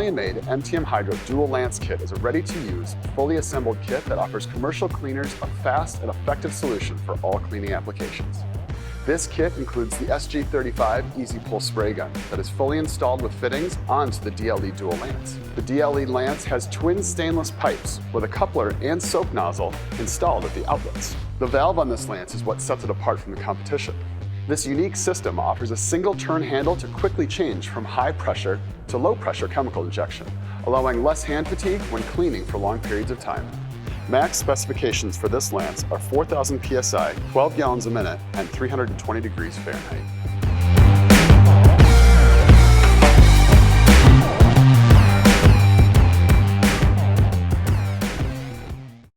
Italian-made MTM Hydro Dual Lance Kit is a ready-to-use, fully assembled kit that offers commercial cleaners a fast and effective solution for all cleaning applications. This kit includes the SG35 Easy Pull Spray Gun that is fully installed with fittings onto the DLE Dual Lance. The DLE Lance has twin stainless pipes with a coupler and soap nozzle installed at the outlets. The valve on this lance is what sets it apart from the competition. This unique system offers a single turn handle to quickly change from high pressure to low pressure chemical injection, allowing less hand fatigue when cleaning for long periods of time. Max specifications for this lance are 4,000 psi, 12 gallons a minute, and 320 degrees Fahrenheit.